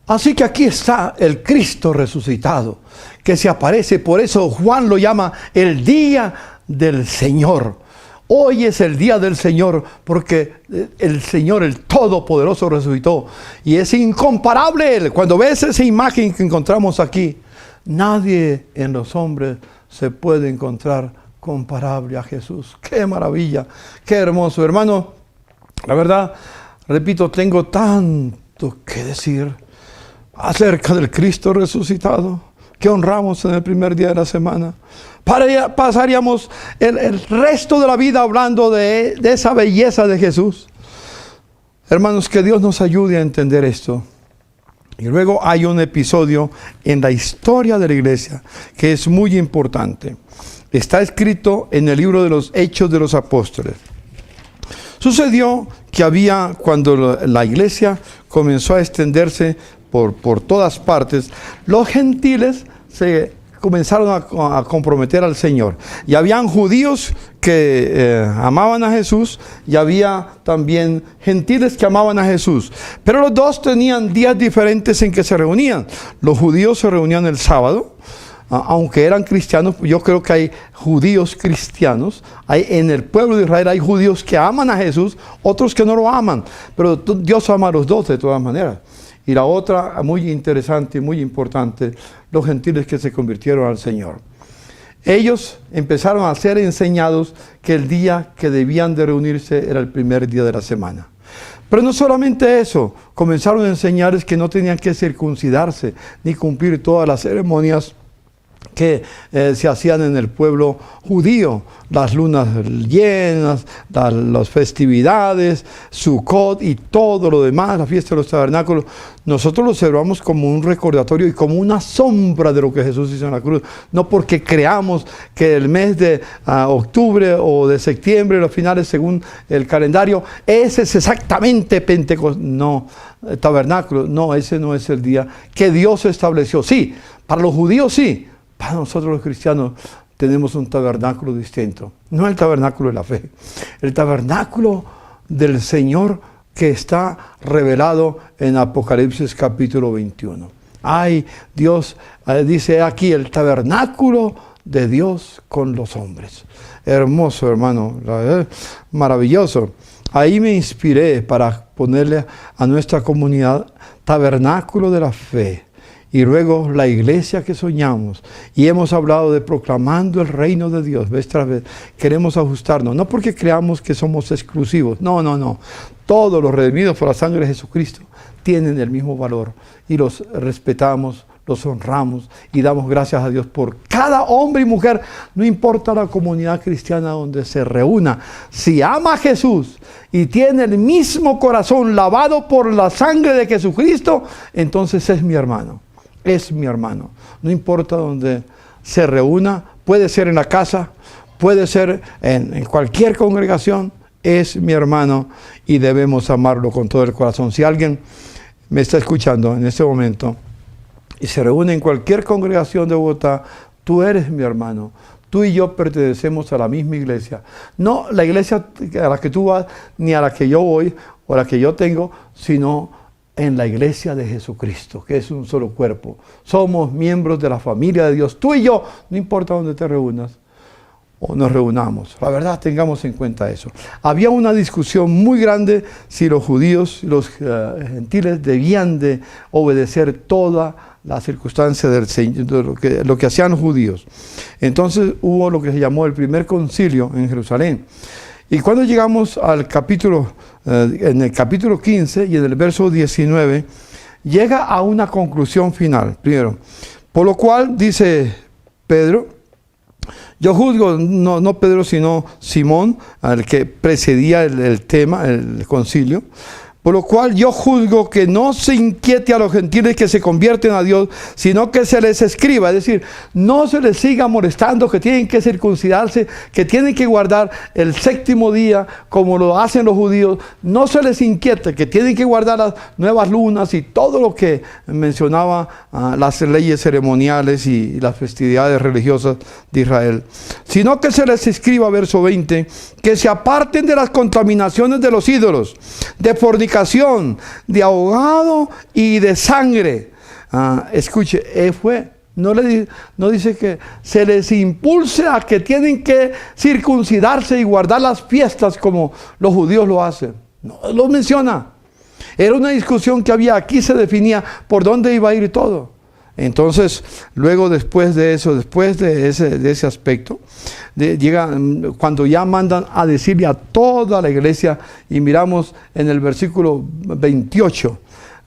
Así que aquí está el Cristo resucitado, que se aparece. Por eso Juan lo llama el día del Señor. Hoy es el día del Señor, porque el Señor, el Todopoderoso, resucitó. Y es incomparable Él. Cuando ves esa imagen que encontramos aquí, nadie en los hombres se puede encontrar comparable a Jesús. ¡Qué maravilla! ¡Qué hermoso! Hermano, la verdad, repito, tengo tanto que decir acerca del Cristo resucitado, que honramos en el primer día de la semana. Pasaríamos el resto de la vida hablando de esa belleza de Jesús. Hermanos, que Dios nos ayude a entender esto. Y luego hay un episodio en la historia de la iglesia que es muy importante. Está escrito en el libro de los Hechos de los Apóstoles. Sucedió que cuando la iglesia comenzó a extenderse por todas partes, los gentiles se comenzaron a comprometer al Señor. Y habían judíos que amaban a Jesús, y había también gentiles que amaban a Jesús. Pero los dos tenían días diferentes en que se reunían. Los judíos se reunían el sábado. Aunque eran cristianos, yo creo que hay judíos cristianos. En el pueblo de Israel hay judíos que aman a Jesús, otros que no lo aman. Pero Dios ama a los dos de todas maneras. Y la otra, muy interesante y muy importante, los gentiles que se convirtieron al Señor. Ellos empezaron a ser enseñados que el día que debían de reunirse era el primer día de la semana. Pero no solamente eso, comenzaron a enseñarles que no tenían que circuncidarse ni cumplir todas las ceremonias que se hacían en el pueblo judío, las lunas llenas, las festividades, Sukkot y todo lo demás, la fiesta de los tabernáculos. Nosotros lo observamos como un recordatorio y como una sombra de lo que Jesús hizo en la cruz. No porque creamos que el mes de octubre o de septiembre, los finales según el calendario, ese es exactamente Pentecostés. No, tabernáculo, no, ese no es el día que Dios estableció. Sí, para los judíos sí. Para nosotros los cristianos tenemos un tabernáculo distinto. No el tabernáculo de la fe, el tabernáculo del Señor que está revelado en Apocalipsis capítulo 21. Ay, Dios dice aquí el tabernáculo de Dios con los hombres. Hermoso, hermano, maravilloso. Ahí me inspiré para ponerle a nuestra comunidad tabernáculo de la fe. Y luego la iglesia que soñamos. Y hemos hablado de proclamando el reino de Dios. Vez tras vez queremos ajustarnos. No porque creamos que somos exclusivos. No, no, no. Todos los redimidos por la sangre de Jesucristo tienen el mismo valor. Y los respetamos, los honramos y damos gracias a Dios por cada hombre y mujer. No importa la comunidad cristiana donde se reúna. Si ama a Jesús y tiene el mismo corazón lavado por la sangre de Jesucristo, entonces es mi hermano. Es mi hermano. No importa donde se reúna, puede ser en la casa, puede ser en cualquier congregación, es mi hermano y debemos amarlo con todo el corazón. Si alguien me está escuchando en este momento y se reúne en cualquier congregación de Bogotá, tú eres mi hermano. Tú y yo pertenecemos a la misma iglesia. No la iglesia a la que tú vas, ni a la que yo voy o a la que yo tengo, sino en la iglesia de Jesucristo, que es un solo cuerpo. Somos miembros de la familia de Dios. Tú y yo, no importa dónde te reúnas o nos reunamos. La verdad, tengamos en cuenta eso. Había una discusión muy grande si los judíos y los gentiles debían de obedecer toda la circunstancia del Señor, de lo que hacían los judíos. Entonces hubo lo que se llamó el primer concilio en Jerusalén. Y cuando llegamos al capítulo, en el capítulo 15 y en el verso 19, llega a una conclusión final. Primero, por lo cual dice Pedro, yo juzgo, no Pedro, sino Simón, al que precedía el tema, el concilio. Por lo cual yo juzgo que no se inquiete a los gentiles que se convierten a Dios, sino que se les escriba, es decir, no se les siga molestando, que tienen que circuncidarse, que tienen que guardar el séptimo día como lo hacen los judíos. No se les inquiete, que tienen que guardar las nuevas lunas y todo lo que mencionaba las leyes ceremoniales y las festividades religiosas de Israel. Sino que se les escriba, verso 20, que se aparten de las contaminaciones de los ídolos, de fornicación, de ahogado y de sangre. Escuche, no dice que se les impulse a que tienen que circuncidarse y guardar las fiestas como los judíos lo hacen. No lo menciona. Era una discusión que había. Aquí se definía por dónde iba a ir todo. Entonces, luego después de eso, después de ese aspecto, llega cuando ya mandan a decirle a toda la iglesia, y miramos en el versículo 28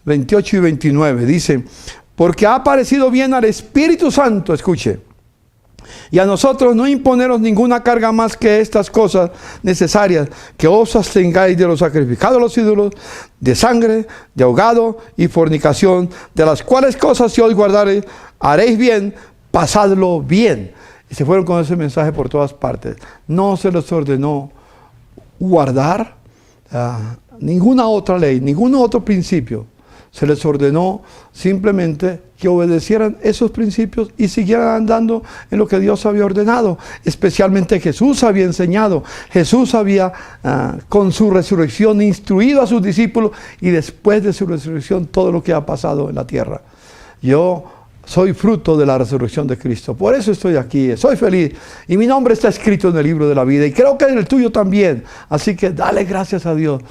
y 29, dice, porque ha parecido bien al Espíritu Santo, escuche, y a nosotros no imponeros ninguna carga más que estas cosas necesarias, que os abstengáis de los sacrificados a los ídolos, de sangre, de ahogado y fornicación, de las cuales cosas si os guardareis, haréis bien, pasadlo bien. Y se fueron con ese mensaje por todas partes. No se les ordenó guardar ninguna otra ley, ningún otro principio. Se les ordenó simplemente que obedecieran esos principios y siguieran andando en lo que Dios había ordenado. Especialmente Jesús había enseñado. Jesús había, con su resurrección, instruido a sus discípulos, y después de su resurrección todo lo que ha pasado en la tierra. Yo soy fruto de la resurrección de Cristo. Por eso estoy aquí. Soy feliz. Y mi nombre está escrito en el libro de la vida. Y creo que en el tuyo también. Así que dale gracias a Dios.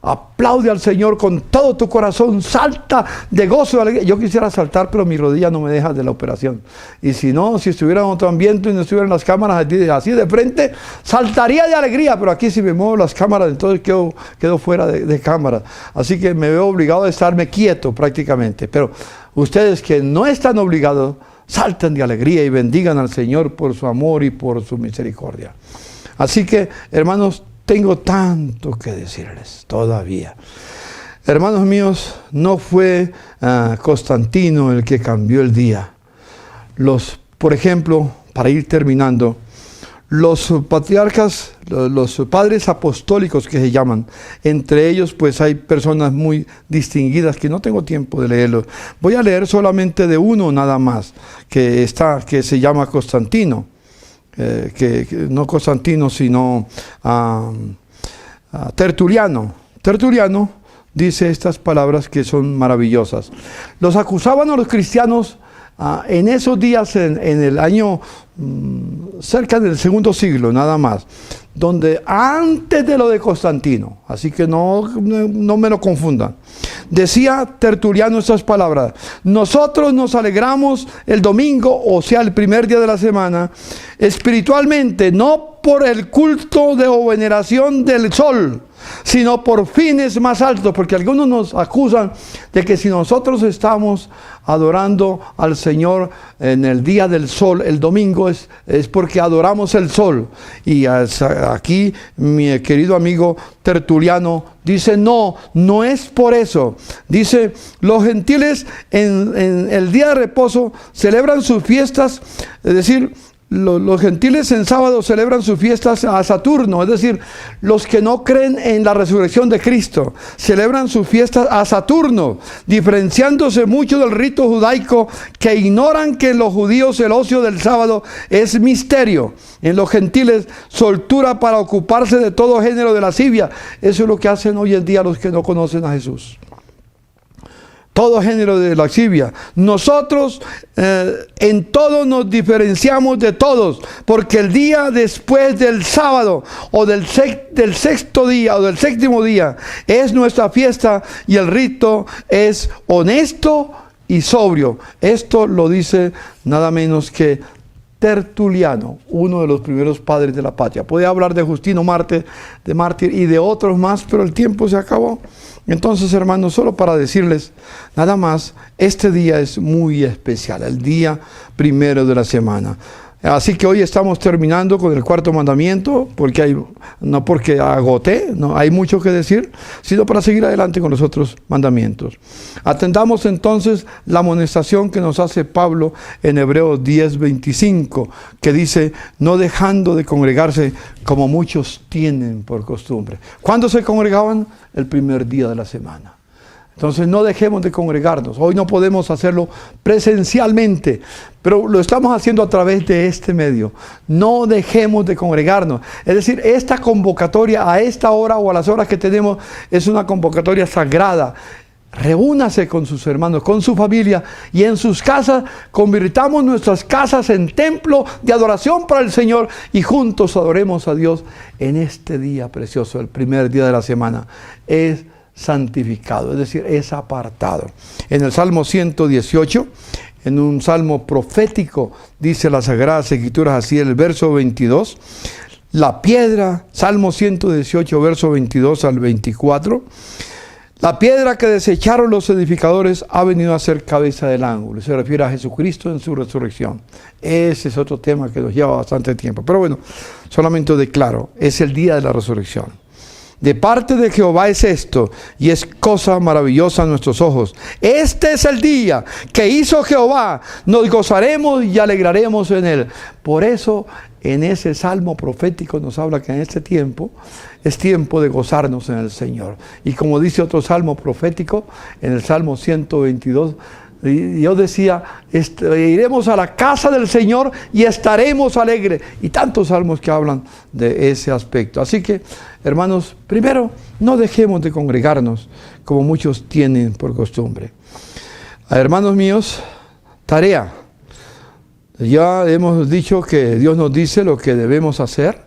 Aplaude al Señor con todo tu corazón, salta de gozo y alegría. Yo quisiera saltar, pero mi rodilla no me deja de la operación. Y si no, si estuviera en otro ambiente y no estuvieran las cámaras así de frente, saltaría de alegría, pero aquí si me muevo las cámaras, entonces quedo fuera de cámara. Así que me veo obligado a estarme quieto prácticamente. Pero ustedes que no están obligados, salten de alegría y bendigan al Señor por su amor y por su misericordia. Así que, hermanos, tengo tanto que decirles todavía. Hermanos míos, no fue Constantino el que cambió el día. Por ejemplo, para ir terminando, los patriarcas, los padres apostólicos que se llaman, entre ellos pues hay personas muy distinguidas que no tengo tiempo de leerlos. Voy a leer solamente de uno nada más, que se llama Constantino. Que no Constantino, sino Tertuliano. Tertuliano dice estas palabras que son maravillosas. Los acusaban a los cristianos en esos días, en el año cerca del segundo siglo, nada más, donde antes de lo de Constantino, así que no me lo confundan. Decía Tertuliano estas palabras: nosotros nos alegramos el domingo, o sea, el primer día de la semana, espiritualmente, no por el culto o veneración del sol, sino por fines más altos, porque algunos nos acusan de que si nosotros estamos adorando al Señor en el día del sol, el domingo, es porque adoramos el sol. Y aquí mi querido amigo Tertuliano dice, no es por eso. Dice, los gentiles en el día de reposo celebran sus fiestas, es decir, los gentiles en sábado celebran sus fiestas a Saturno, es decir, los que no creen en la resurrección de Cristo celebran sus fiestas a Saturno, diferenciándose mucho del rito judaico, que ignoran que en los judíos el ocio del sábado es misterio. En los gentiles, soltura para ocuparse de todo género de lascivia. Eso es lo que hacen hoy en día los que no conocen a Jesús. Todo género de lascivia. Nosotros en todo nos diferenciamos de todos, porque el día después del sábado o del sexto día o del séptimo día es nuestra fiesta, y el rito es honesto y sobrio. Esto lo dice nada menos que Tertuliano, uno de los primeros padres de la patria. Podía hablar de Justino Mártir y de otros más, pero el tiempo se acabó. Entonces, hermanos, solo para decirles nada más, este día es muy especial, el día primero de la semana. Así que hoy estamos terminando con el cuarto mandamiento, no porque agoté, no hay mucho que decir, sino para seguir adelante con los otros mandamientos. Atendamos entonces la amonestación que nos hace Pablo en Hebreos 10:25, que dice, no dejando de congregarse como muchos tienen por costumbre. ¿Cuándo se congregaban? El primer día de la semana. Entonces no dejemos de congregarnos. Hoy no podemos hacerlo presencialmente, pero lo estamos haciendo a través de este medio. No dejemos de congregarnos. Es decir, esta convocatoria a esta hora o a las horas que tenemos es una convocatoria sagrada. Reúnase con sus hermanos, con su familia y en sus casas convirtamos nuestras casas en templo de adoración para el Señor y juntos adoremos a Dios en este día precioso, el primer día de la semana. Es santificado, es decir, es apartado. En el Salmo 118, en un salmo profético, dice las Sagradas Escrituras así, el verso 22, la piedra, Salmo 118, verso 22 al 24, la piedra que desecharon los edificadores ha venido a ser cabeza del ángulo. Se refiere a Jesucristo en su resurrección. Ese es otro tema que nos lleva bastante tiempo. Pero bueno, solamente declaro, es el día de la resurrección. De parte de Jehová es esto, y es cosa maravillosa a nuestros ojos. Este es el día que hizo Jehová. Nos gozaremos y alegraremos en él. Por eso, en ese salmo profético nos habla que en este tiempo es tiempo de gozarnos en el Señor. Y como dice otro salmo profético, en el Salmo 122, Dios decía, iremos a la casa del Señor y estaremos alegres. Y tantos salmos que hablan de ese aspecto. Así que, hermanos, primero, no dejemos de congregarnos como muchos tienen por costumbre. Hermanos míos, tarea. Ya hemos dicho que Dios nos dice lo que debemos hacer,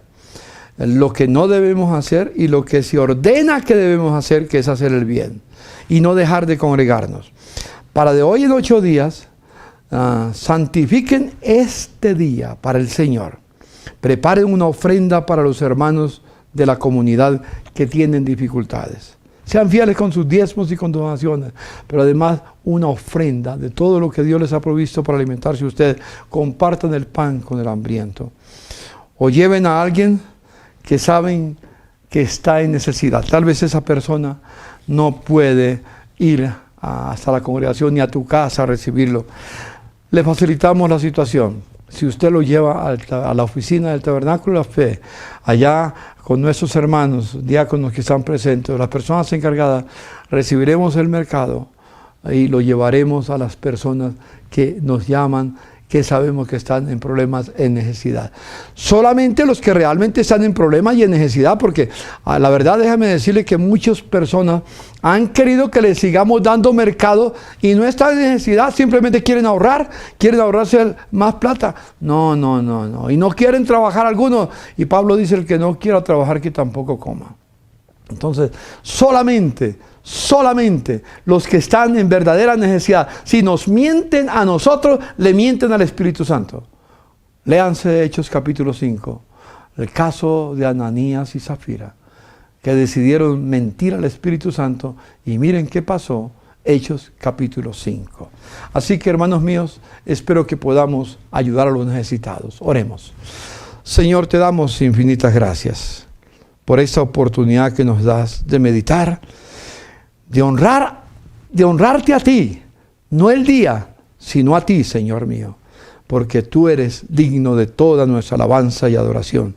lo que no debemos hacer y lo que se ordena que debemos hacer, que es hacer el bien. Y no dejar de congregarnos. Para de hoy en 8 días, santifiquen este día para el Señor. Preparen una ofrenda para los hermanos de la comunidad que tienen dificultades. Sean fieles con sus diezmos y con donaciones, pero además una ofrenda de todo lo que Dios les ha provisto para alimentarse ustedes. Compartan el pan con el hambriento. O lleven a alguien que saben que está en necesidad. Tal vez esa persona no puede ir hasta la congregación ni a tu casa a recibirlo. Le facilitamos la situación. Si usted lo lleva a la oficina del Tabernáculo de la Fe, allá con nuestros hermanos, diáconos que están presentes, las personas encargadas, recibiremos el mercado y lo llevaremos a las personas que nos llaman, que sabemos que están en problemas, en necesidad. Solamente los que realmente están en problemas y en necesidad, porque la verdad, déjame decirle que muchas personas han querido que les sigamos dando mercado y no están en necesidad, simplemente quieren ahorrarse más plata. No. Y no quieren trabajar algunos. Y Pablo dice, el que no quiera trabajar, que tampoco coma. Entonces, solamente los que están en verdadera necesidad. Si nos mienten a nosotros, le mienten al Espíritu Santo. Léanse Hechos capítulo 5, el caso de Ananías y Zafira, que decidieron mentir al Espíritu Santo, y miren qué pasó. Hechos capítulo 5. Así que, hermanos míos, espero que podamos ayudar a los necesitados. Oremos. Señor, te damos infinitas gracias por esta oportunidad que nos das de meditar, de honrarte a ti, no el día, sino a ti, Señor mío, porque tú eres digno de toda nuestra alabanza y adoración.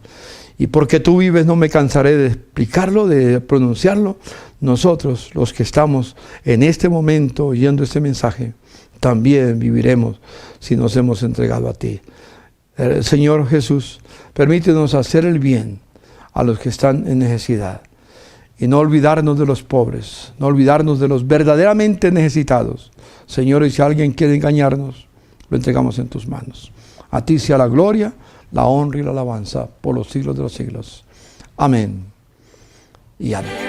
Y porque tú vives, no me cansaré de explicarlo, de pronunciarlo. Nosotros, los que estamos en este momento oyendo este mensaje, también viviremos si nos hemos entregado a ti. Señor Jesús, permítenos hacer el bien a los que están en necesidad. Y no olvidarnos de los pobres, no olvidarnos de los verdaderamente necesitados. Señor, y si alguien quiere engañarnos, lo entregamos en tus manos. A ti sea la gloria, la honra y la alabanza por los siglos de los siglos. Amén y amén.